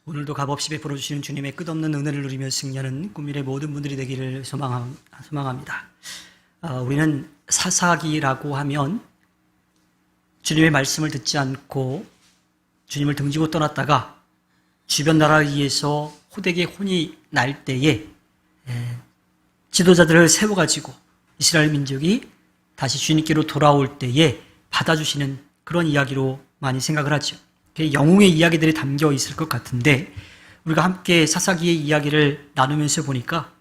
오늘도 값없이 베풀어 주시는 주님의 끝없는 은혜를 누리며 승리하는 꿈밀의 모든 분들이 되기를 소망합니다. 우리는 사사기라고 하면 주님의 말씀을 듣지 않고 주님을 등지고 떠났다가 주변 나라에 의해서 호되게 혼이 날 때에 지도자들을 세워가지고 이스라엘 민족이 다시 주님께로 돌아올 때에 받아주시는 그런 이야기로 많이 생각을 하죠. 영웅의 이야기들이 담겨 있을 것 같은데 우리가 함께 사사기의 이야기를 나누면서 보니까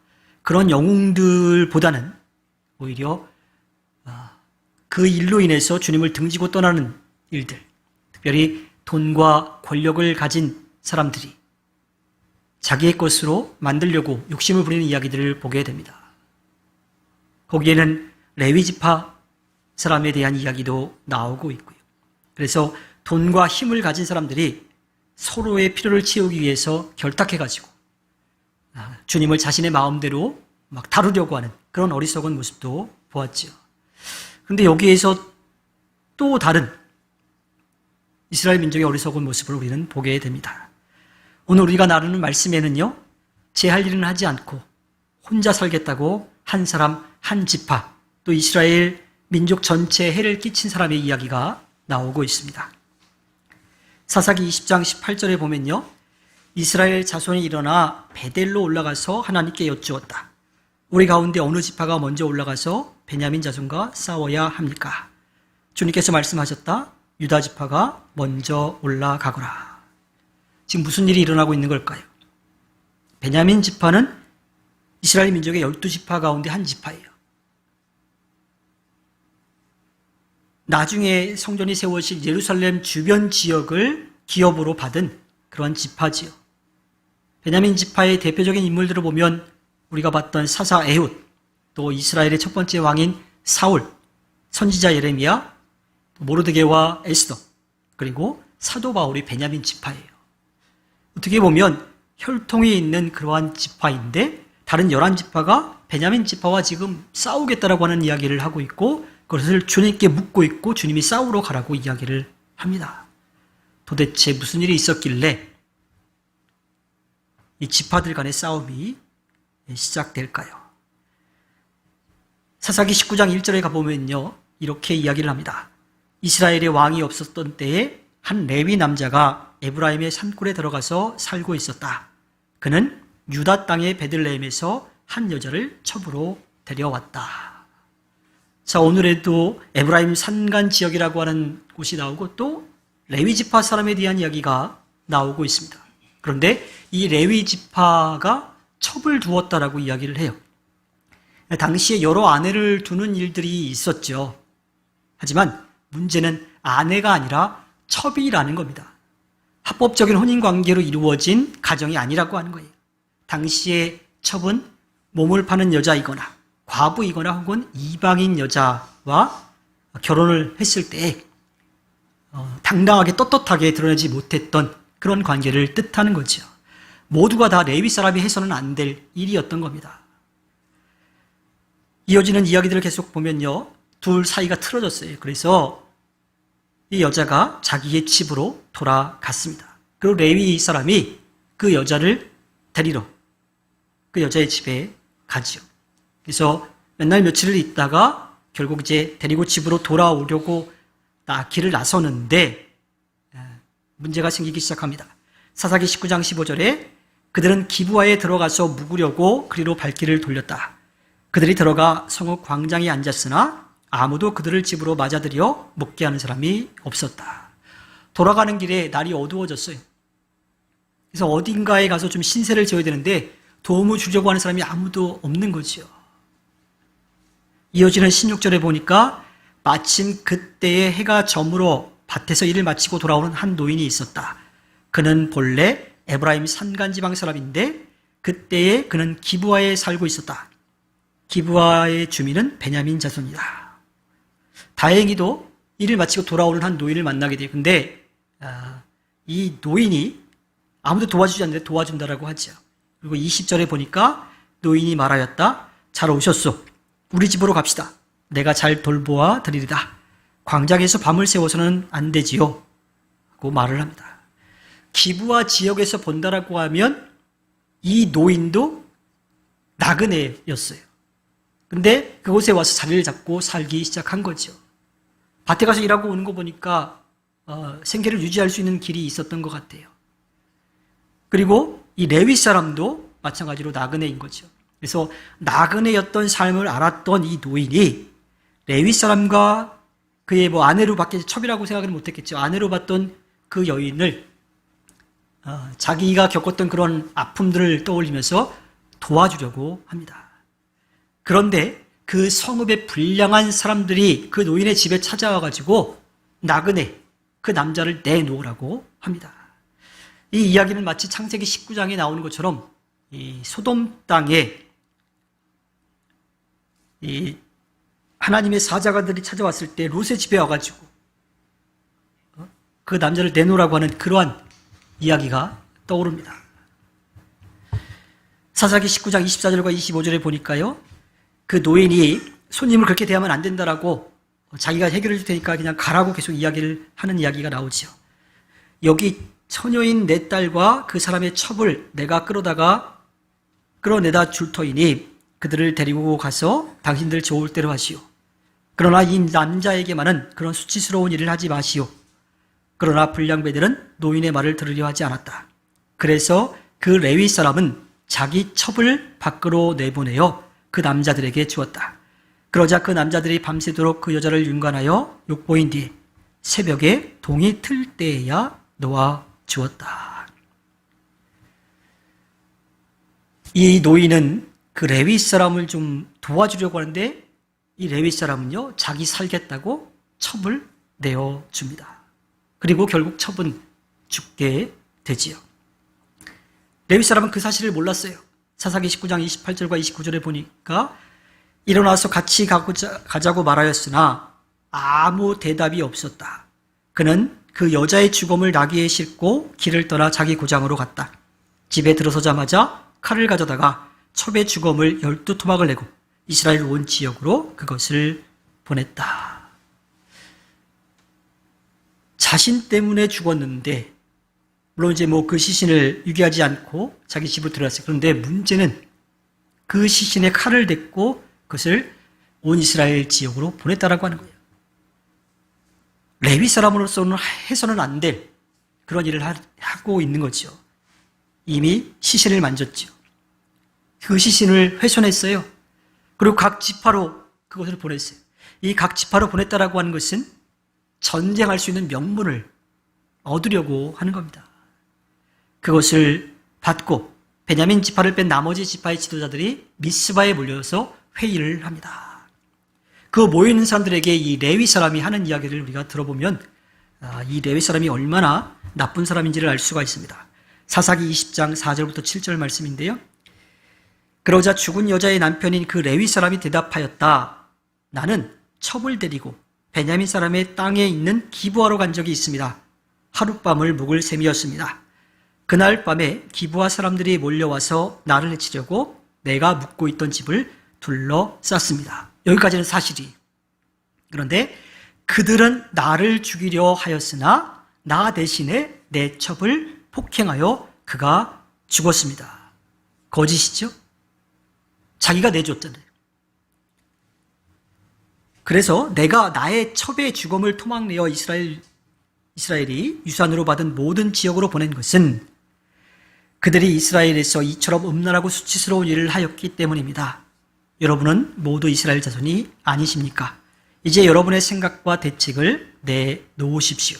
그런 영웅들보다는 오히려 그 일로 인해서 주님을 등지고 떠나는 일들, 특별히 돈과 권력을 가진 사람들이 자기의 것으로 만들려고 욕심을 부리는 이야기들을 보게 됩니다. 거기에는 레위 지파 사람에 대한 이야기도 나오고 있고요. 그래서 돈과 힘을 가진 사람들이 서로의 필요를 채우기 위해서 결탁해가지고 주님을 자신의 마음대로 막 다루려고 하는 그런 어리석은 모습도 보았죠. 그런데 여기에서 또 다른 이스라엘 민족의 어리석은 모습을 우리는 보게 됩니다. 오늘 우리가 나누는 말씀에는요, 제 할 일은 하지 않고 혼자 살겠다고 한 사람, 한 지파, 또 이스라엘 민족 전체에 해를 끼친 사람의 이야기가 나오고 있습니다. 사사기 20장 18절에 보면요, 이스라엘 자손이 일어나 베델로 올라가서 하나님께 여쭈었다. 우리 가운데 어느 지파가 먼저 올라가서 베냐민 자손과 싸워야 합니까? 주님께서 말씀하셨다. 유다 지파가 먼저 올라가거라. 지금 무슨 일이 일어나고 있는 걸까요? 베냐민 지파는 이스라엘 민족의 12지파 가운데 한 지파예요. 나중에 성전이 세워질 예루살렘 주변 지역을 기업으로 받은 그런 지파지요. 베냐민 지파의 대표적인 인물들을 보면 우리가 봤던 사사 에훗, 또 이스라엘의 첫 번째 왕인 사울, 선지자 예레미야, 모르드게와 에스더, 그리고 사도 바울이 베냐민 지파예요. 어떻게 보면 혈통이 있는 그러한 지파인데 다른 11지파가 베냐민 지파와 지금 싸우겠다라고 하는 이야기를 하고 있고 그것을 주님께 묻고 있고 주님이 싸우러 가라고 이야기를 합니다. 도대체 무슨 일이 있었길래 이 지파들 간의 싸움이 시작될까요? 사사기 19장 1절에 가보면요, 이렇게 이야기를 합니다. 이스라엘의 왕이 없었던 때에 한 레위 남자가 에브라임의 산골에 들어가서 살고 있었다. 그는 유다 땅의 베들레헴에서 한 여자를 첩으로 데려왔다. 자, 오늘에도 에브라임 산간 지역이라고 하는 곳이 나오고 또 레위 지파 사람에 대한 이야기가 나오고 있습니다. 그런데 이 레위 지파가 첩을 두었다라고 이야기를 해요. 당시에 여러 아내를 두는 일들이 있었죠. 하지만 문제는 아내가 아니라 첩이라는 겁니다. 합법적인 혼인관계로 이루어진 가정이 아니라고 하는 거예요. 당시의 첩은 몸을 파는 여자이거나 과부이거나 혹은 이방인 여자와 결혼을 했을 때 당당하게 떳떳하게 드러내지 못했던 그런 관계를 뜻하는 거죠. 모두가 다 레위 사람이 해서는 안 될 일이었던 겁니다. 이어지는 이야기들을 계속 보면요, 둘 사이가 틀어졌어요. 그래서 이 여자가 자기의 집으로 돌아갔습니다. 그리고 레위 사람이 그 여자를 데리러 그 여자의 집에 가지요. 그래서 몇 날 며칠을 있다가 결국 이제 데리고 집으로 돌아오려고 길을 나서는데 문제가 생기기 시작합니다. 사사기 19장 15절에 그들은 기브아에 들어가서 묵으려고 그리로 발길을 돌렸다. 그들이 들어가 성읍 광장에 앉았으나 아무도 그들을 집으로 맞아들여 먹게 하는 사람이 없었다. 돌아가는 길에 날이 어두워졌어요. 그래서 어딘가에 가서 좀 신세를 지어야 되는데 도움을 주려고 하는 사람이 아무도 없는 거죠. 이어지는 16절에 보니까 마침 그때에 해가 저물어 밭에서 일을 마치고 돌아오는 한 노인이 있었다. 그는 본래 에브라임 산간지방 사람인데 그때에 그는 기브아에 살고 있었다. 기브아의 주민은 베냐민 자손이다. 다행히도 일을 마치고 돌아오는 한 노인을 만나게 돼요. 근데 이 노인이 아무도 도와주지 않는데 도와준다라고 하죠. 그리고 20절에 보니까 노인이 말하였다. 잘 오셨소. 우리 집으로 갑시다. 내가 잘 돌보아 드리리다. 광장에서 밤을 새워서는 안 되지요. 하고 말을 합니다. 기브아 지역에서 본다라고 하면 이 노인도 나그네였어요. 근데 그곳에 와서 자리를 잡고 살기 시작한 거죠. 밭에 가서 일하고 오는 거 보니까 생계를 유지할 수 있는 길이 있었던 것 같아요. 그리고 이 레위 사람도 마찬가지로 나그네인 거죠. 그래서 나그네였던 삶을 알았던 이 노인이 레위 사람과 그의 아내로 밖에 첩이라고 생각은 못했겠죠. 아내로 봤던 그 여인을 자기가 겪었던 그런 아픔들을 떠올리면서 도와주려고 합니다. 그런데 그 성읍의 불량한 사람들이 그 노인의 집에 찾아와가지고 나그네, 그 남자를 내놓으라고 합니다. 이 이야기는 마치 창세기 19장에 나오는 것처럼 이 소돔 땅에 이 하나님의 사자가들이 찾아왔을 때 롯의 집에 와가지고 그 남자를 내놓으라고 하는 그러한 이야기가 떠오릅니다. 사사기 19장 24절과 25절에 보니까요, 그 노인이 손님을 그렇게 대하면 안 된다라고 자기가 해결해 줄 테니까 그냥 가라고 계속 이야기를 하는 이야기가 나오죠. 여기 처녀인 내 딸과 그 사람의 첩을 내가 끌어내다 줄 터이니 그들을 데리고 가서 당신들 좋을 대로 하시오. 그러나 이 남자에게만은 그런 수치스러운 일을 하지 마시오. 그러나 불량배들은 노인의 말을 들으려 하지 않았다. 그래서 그 레위 사람은 자기 첩을 밖으로 내보내어 그 남자들에게 주었다. 그러자 그 남자들이 밤새도록 그 여자를 윤관하여 욕보인 뒤에 새벽에 동이 틀 때에야 놓아 주었다. 이 노인은 그 레위 사람을 좀 도와주려고 하는데 이 레위 사람은요, 자기 살겠다고 첩을 내어줍니다. 그리고 결국 첩은 죽게 되지요. 레위 사람은 그 사실을 몰랐어요. 사사기 19장 28절과 29절에 보니까 일어나서 같이 가자고 말하였으나 아무 대답이 없었다. 그는 그 여자의 죽음을 나귀에 싣고 길을 떠나 자기 고장으로 갔다. 집에 들어서자마자 칼을 가져다가 첩의 죽음을 12토막을 내고 이스라엘 온 지역으로 그것을 보냈다. 자신 때문에 죽었는데, 물론 이제 그 시신을 유기하지 않고 자기 집으로 들어갔어요. 그런데 문제는 그 시신에 칼을 댔고 그것을 온 이스라엘 지역으로 보냈다라고 하는 거예요. 레위 사람으로서는 해서는 안 될 그런 일을 하고 있는 거죠. 이미 시신을 만졌죠. 그 시신을 훼손했어요. 그리고 각 지파로 그것을 보냈어요. 이 각 지파로 보냈다라고 하는 것은 전쟁할 수 있는 명분을 얻으려고 하는 겁니다. 그것을 받고 베냐민 지파를 뺀 나머지 지파의 지도자들이 미스바에 몰려서 회의를 합니다. 그 모여있는 사람들에게 이 레위 사람이 하는 이야기를 우리가 들어보면 이 레위 사람이 얼마나 나쁜 사람인지를 알 수가 있습니다. 사사기 20장 4절부터 7절 말씀인데요. 그러자 죽은 여자의 남편인 그 레위 사람이 대답하였다. 나는 첩을 데리고 베냐민 사람의 땅에 있는 기브아로 간 적이 있습니다. 하룻밤을 묵을 셈이었습니다. 그날 밤에 기브아 사람들이 몰려와서 나를 해치려고 내가 묵고 있던 집을 둘러쌌습니다. 여기까지는 사실이. 그런데 그들은 나를 죽이려 하였으나 나 대신에 내 첩을 폭행하여 그가 죽었습니다. 거짓이죠? 자기가 내줬잖아요. 그래서 내가 나의 첩의 죽음을 토막내어 이스라엘이 유산으로 받은 모든 지역으로 보낸 것은 그들이 이스라엘에서 이처럼 음란하고 수치스러운 일을 하였기 때문입니다. 여러분은 모두 이스라엘 자손이 아니십니까? 이제 여러분의 생각과 대책을 내놓으십시오.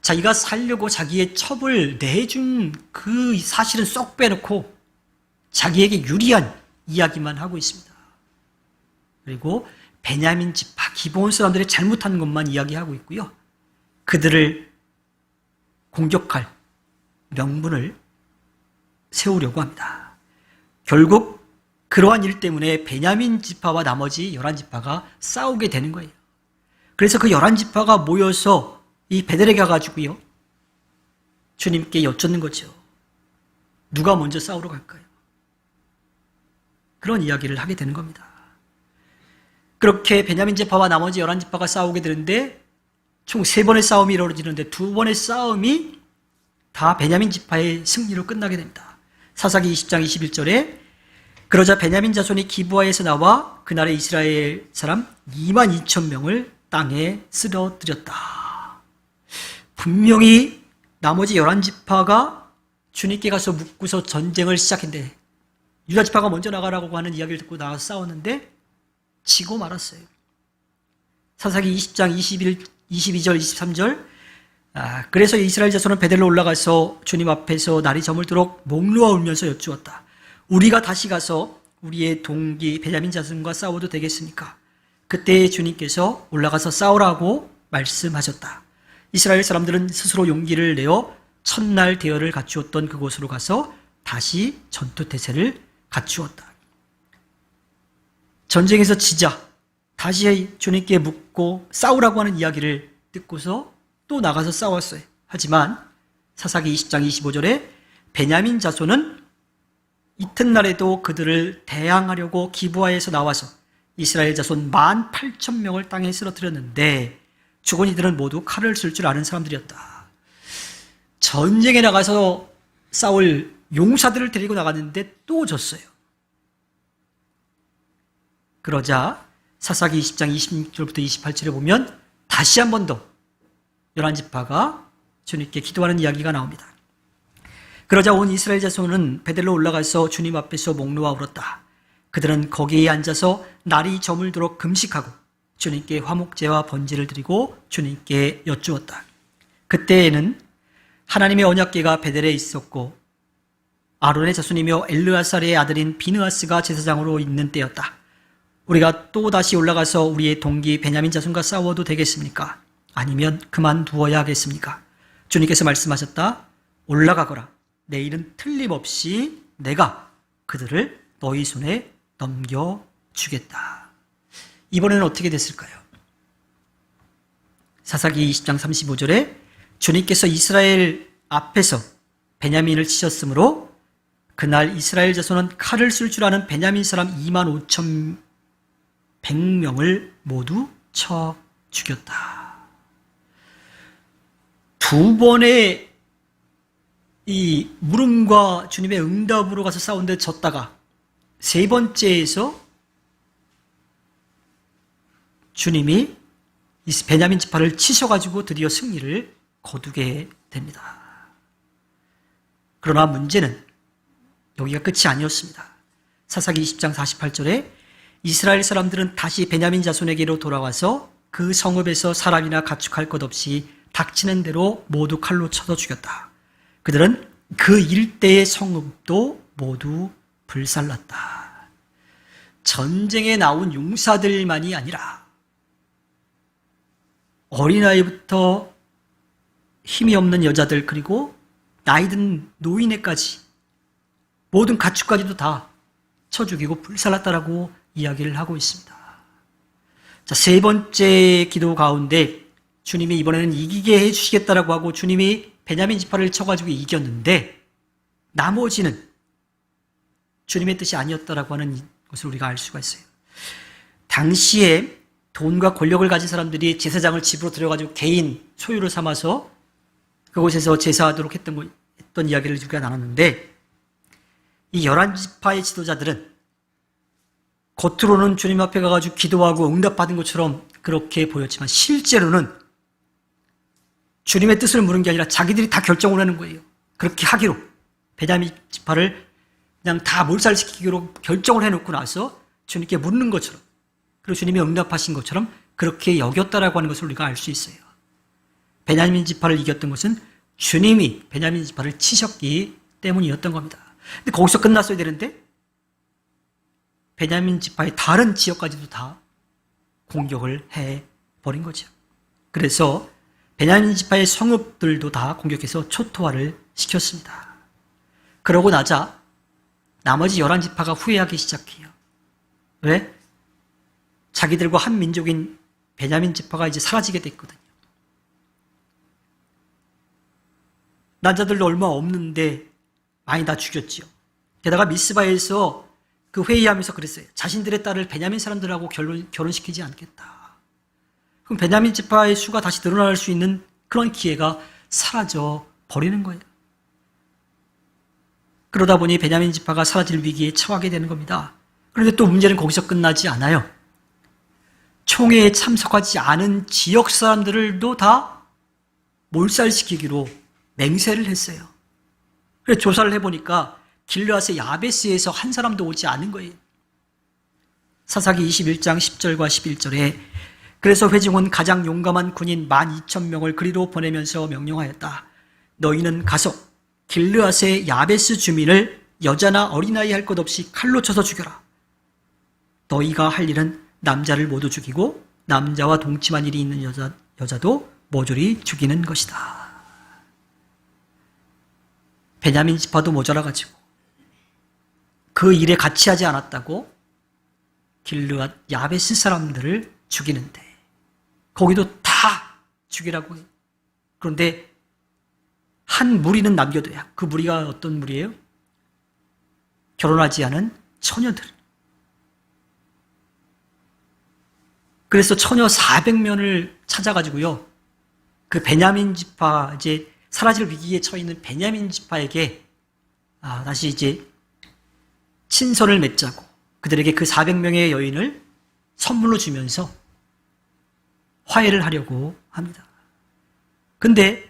자기가 살려고 자기의 첩을 내준 그 사실은 쏙 빼놓고 자기에게 유리한 이야기만 하고 있습니다. 그리고 베냐민 지파 기브온 사람들이 잘못한 것만 이야기하고 있고요. 그들을 공격할 명분을 세우려고 합니다. 결국 그러한 일 때문에 베냐민 지파와 나머지 11지파가 싸우게 되는 거예요. 그래서 그 11지파가 모여서 이 베델에 가가지고요, 주님께 여쭙는 거죠. 누가 먼저 싸우러 갈까요? 그런 이야기를 하게 되는 겁니다. 그렇게 베냐민 지파와 나머지 11지파가 싸우게 되는데 총 3번의 싸움이 이루어지는데 2번의 싸움이 다 베냐민 지파의 승리로 끝나게 됩니다. 사사기 20장 21절에 그러자 베냐민 자손이 기브아에서 나와 그날의 이스라엘 사람 2만 2천 명을 땅에 쓰러뜨렸다. 분명히 나머지 11지파가 주님께 가서 묻고서 전쟁을 시작했는데 유다 지파가 먼저 나가라고 하는 이야기를 듣고 나가서 싸웠는데 지고 말았어요. 사사기 20장 22절 23절 그래서 이스라엘 자손은 베델로 올라가서 주님 앞에서 날이 저물도록 목 놓아 울면서 여쭈었다. 우리가 다시 가서 우리의 동기 베냐민 자손과 싸워도 되겠습니까? 그때 주님께서 올라가서 싸우라고 말씀하셨다. 이스라엘 사람들은 스스로 용기를 내어 첫날 대열을 갖추었던 그곳으로 가서 다시 전투 태세를 갖추었다. 전쟁에서 지자 다시 주님께 묻고 싸우라고 하는 이야기를 듣고서 또 나가서 싸웠어요. 하지만 사사기 20장 25절에 베냐민 자손은 이튿날에도 그들을 대항하려고 기브아에서 나와서 이스라엘 자손 18,000명을 땅에 쓰러뜨렸는데 죽은 이들은 모두 칼을 쓸 줄 아는 사람들이었다. 전쟁에 나가서 싸울 용사들을 데리고 나갔는데 또 졌어요. 그러자 사사기 20장 26절부터 28절에 보면 다시 한 번 더 11지파가 주님께 기도하는 이야기가 나옵니다. 그러자 온 이스라엘 자손은 베델로 올라가서 주님 앞에서 목 놓아 울었다. 그들은 거기에 앉아서 날이 저물도록 금식하고 주님께 화목제와 번제를 드리고 주님께 여쭈었다. 그때에는 하나님의 언약궤가 베델에 있었고 아론의 자손이며 엘르아살의 아들인 비느하스가 제사장으로 있는 때였다. 우리가 또 다시 올라가서 우리의 동기 베냐민 자손과 싸워도 되겠습니까? 아니면 그만두어야 하겠습니까? 주님께서 말씀하셨다. 올라가거라. 내일은 틀림없이 내가 그들을 너희 손에 넘겨주겠다. 이번에는 어떻게 됐을까요? 사사기 20장 35절에 주님께서 이스라엘 앞에서 베냐민을 치셨으므로 그날 이스라엘 자손은 칼을 쓸 줄 아는 베냐민 사람 2만 5천 100명을 모두 쳐 죽였다. 두 번의 이 물음과 주님의 응답으로 가서 싸운데 졌다가 세 번째에서 주님이 이 베냐민 지파를 치셔가지고 드디어 승리를 거두게 됩니다. 그러나 문제는 여기가 끝이 아니었습니다. 사사기 20장 48절에 이스라엘 사람들은 다시 베냐민 자손에게로 돌아와서 그 성읍에서 사람이나 가축할 것 없이 닥치는 대로 모두 칼로 쳐서 죽였다. 그들은 그 일대의 성읍도 모두 불살랐다. 전쟁에 나온 용사들만이 아니라 어린아이부터 힘이 없는 여자들 그리고 나이든 노인에까지 모든 가축까지도 다 쳐 죽이고 불살랐다라고 이야기를 하고 있습니다. 자, 세 번째 기도 가운데 주님이 이번에는 이기게 해주시겠다라고 하고 주님이 베냐민 지파를 쳐가지고 이겼는데 나머지는 주님의 뜻이 아니었다라고 하는 것을 우리가 알 수가 있어요. 당시에 돈과 권력을 가진 사람들이 제사장을 집으로 들여가지고 개인 소유를 삼아서 그곳에서 제사하도록 했던 이야기를 우리가 나눴는데 이 11지파의 지도자들은 겉으로는 주님 앞에 가가지고 기도하고 응답받은 것처럼 그렇게 보였지만 실제로는 주님의 뜻을 물은 게 아니라 자기들이 다 결정을 하는 거예요. 그렇게 하기로 베냐민 지파를 그냥 다 몰살시키기로 결정을 해놓고 나서 주님께 묻는 것처럼 그리고 주님이 응답하신 것처럼 그렇게 여겼다라고 하는 것을 우리가 알 수 있어요. 베냐민 지파를 이겼던 것은 주님이 베냐민 지파를 치셨기 때문이었던 겁니다. 근데 거기서 끝났어야 되는데 베냐민 지파의 다른 지역까지도 다 공격을 해버린 거죠. 그래서 베냐민 지파의 성읍들도 다 공격해서 초토화를 시켰습니다. 그러고 나자 나머지 11지파가 후회하기 시작해요. 왜? 자기들과 한 민족인 베냐민 지파가 이제 사라지게 됐거든요. 난자들도 얼마 없는데 많이 다 죽였지요. 게다가 미스바에서 그 회의하면서 그랬어요. 자신들의 딸을 베냐민 사람들하고 결혼시키지 않겠다. 그럼 베냐민 지파의 수가 다시 늘어날 수 있는 그런 기회가 사라져 버리는 거예요. 그러다 보니 베냐민 지파가 사라질 위기에 처하게 되는 겁니다. 그런데 또 문제는 거기서 끝나지 않아요. 총회에 참석하지 않은 지역 사람들도 다 몰살시키기로 맹세를 했어요. 그래서 조사를 해보니까 길르앗의 야베스에서 한 사람도 오지 않은 거예요. 사사기 21장 10절과 11절에 그래서 회중은 가장 용감한 군인 12,000명을 그리로 보내면서 명령하였다. 너희는 가서 길르앗의 야베스 주민을 여자나 어린아이 할 것 없이 칼로 쳐서 죽여라. 너희가 할 일은 남자를 모두 죽이고 남자와 동침한 일이 있는 여자도 모조리 죽이는 것이다. 베냐민 지파도 모자라가지고 그 일에 같이 하지 않았다고 길르앗 야베스 사람들을 죽이는데 거기도 다 죽이라고 해요. 그런데 한 무리는 남겨둬야. 그 무리가 어떤 무리예요? 결혼하지 않은 처녀들. 그래서 처녀 400명을 찾아가지고요. 그 베냐민 지파, 이제 사라질 위기에 처해 있는 베냐민 지파에게 다시 이제 친선을 맺자고 그들에게 그 400명의 여인을 선물로 주면서 화해를 하려고 합니다. 근데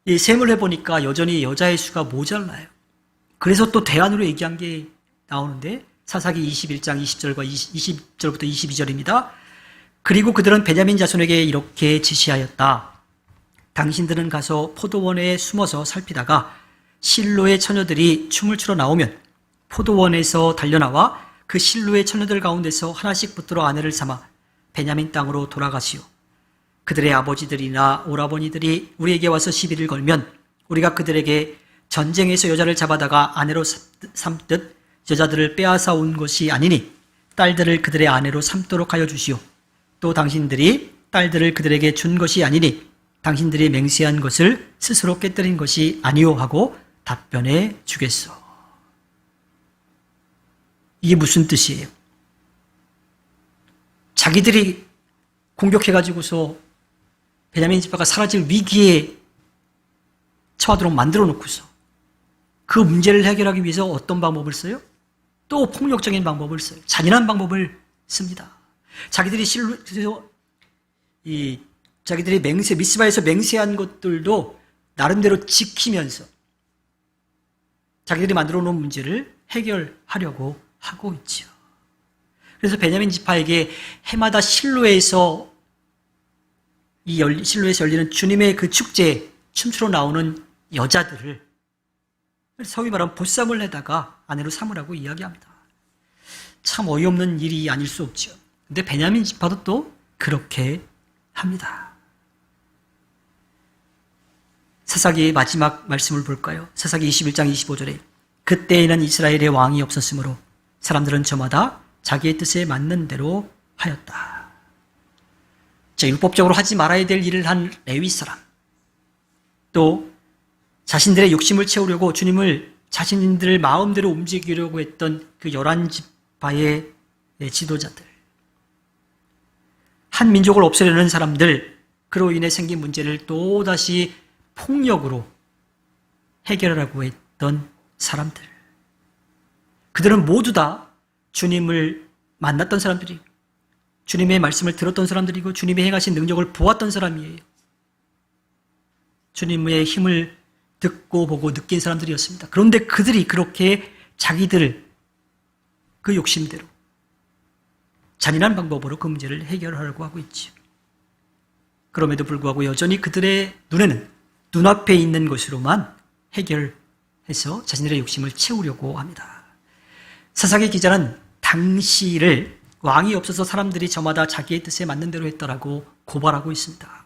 이 셈을 해보니까 여전히 여자의 수가 모자라요. 그래서 또 대안으로 얘기한 게 나오는데 사사기 21장 20절부터 22절입니다. 그리고 그들은 베냐민 자손에게 이렇게 지시하였다. 당신들은 가서 포도원에 숨어서 살피다가 실로의 처녀들이 춤을 추러 나오면 포도원에서 달려나와 그 실로의 처녀들 가운데서 하나씩 붙들어 아내를 삼아 베냐민 땅으로 돌아가시오. 그들의 아버지들이나 오라버니들이 우리에게 와서 시비를 걸면 우리가 그들에게 전쟁에서 여자를 잡아다가 아내로 삼듯 여자들을 빼앗아 온 것이 아니니 딸들을 그들의 아내로 삼도록 하여 주시오. 또 당신들이 딸들을 그들에게 준 것이 아니니 당신들이 맹세한 것을 스스로 깨뜨린 것이 아니오 하고 답변해 주겠소. 이게 무슨 뜻이에요? 자기들이 공격해가지고서 베냐민 지파가 사라질 위기에 처하도록 만들어 놓고서 그 문제를 해결하기 위해서 어떤 방법을 써요? 또 폭력적인 방법을 써요. 잔인한 방법을 씁니다. 자기들이 자기들이 미스바에서 맹세한 것들도 나름대로 지키면서 자기들이 만들어 놓은 문제를 해결하려고 하고 있죠. 그래서 베냐민 지파에게 해마다 실로에서 열리는 주님의 그 축제에 춤추러 나오는 여자들을 소위 말하면 보쌈을 해다가 아내로 삼으라고 이야기합니다. 참 어이없는 일이 아닐 수 없죠. 근데 베냐민 지파도 또 그렇게 합니다. 사사기의 마지막 말씀을 볼까요? 사사기 21장 25절에 그때에는 이스라엘의 왕이 없었으므로 사람들은 저마다 자기의 뜻에 맞는 대로 하였다. 자, 율법적으로 하지 말아야 될 일을 한 레위 사람, 또 자신들의 욕심을 채우려고 주님을 자신들의 마음대로 움직이려고 했던 그 11지파의 지도자들, 한 민족을 없애려는 사람들, 그로 인해 생긴 문제를 또다시 폭력으로 해결하려고 했던 사람들, 그들은 모두 다 주님을 만났던 사람들이고 주님의 말씀을 들었던 사람들이고 주님의 행하신 능력을 보았던 사람이에요. 주님의 힘을 듣고 보고 느낀 사람들이었습니다. 그런데 그들이 그렇게 자기들 그 욕심대로 잔인한 방법으로 그 문제를 해결하려고 하고 있죠. 그럼에도 불구하고 여전히 그들의 눈에는 눈앞에 있는 것으로만 해결해서 자신들의 욕심을 채우려고 합니다. 사사기 기자는 당시를 왕이 없어서 사람들이 저마다 자기의 뜻에 맞는 대로 했다라고 고발하고 있습니다.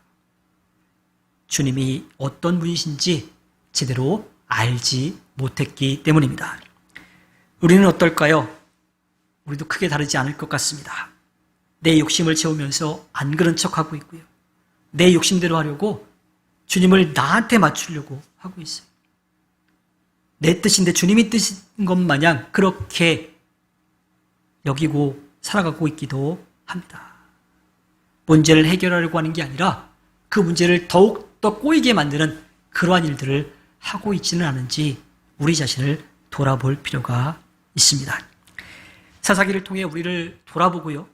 주님이 어떤 분이신지 제대로 알지 못했기 때문입니다. 우리는 어떨까요? 우리도 크게 다르지 않을 것 같습니다. 내 욕심을 채우면서 안 그런 척하고 있고요. 내 욕심대로 하려고 주님을 나한테 맞추려고 하고 있어요. 내 뜻인데 주님이 뜻인 것 마냥 그렇게 여기고 살아가고 있기도 합니다. 문제를 해결하려고 하는 게 아니라 그 문제를 더욱더 꼬이게 만드는 그러한 일들을 하고 있지는 않은지 우리 자신을 돌아볼 필요가 있습니다. 사사기를 통해 우리를 돌아보고요.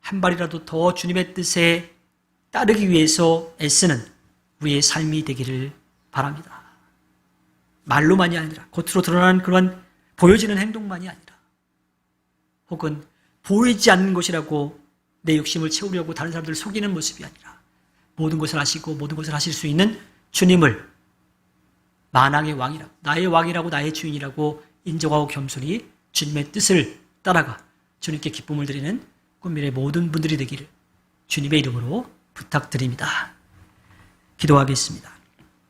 한 발이라도 더 주님의 뜻에 따르기 위해서 애쓰는 우리의 삶이 되기를 바랍니다. 말로만이 아니라 겉으로 드러나는 그런 보여지는 행동만이 아니라 혹은 보이지 않는 것이라고 내 욕심을 채우려고 다른 사람들을 속이는 모습이 아니라 모든 것을 아시고 모든 것을 하실 수 있는 주님을 만왕의 왕이라고 나의 왕이라고 나의 주인이라고 인정하고 겸손히 주님의 뜻을 따라가 주님께 기쁨을 드리는 꿈미래 모든 분들이 되기를 주님의 이름으로 부탁드립니다. 기도하겠습니다.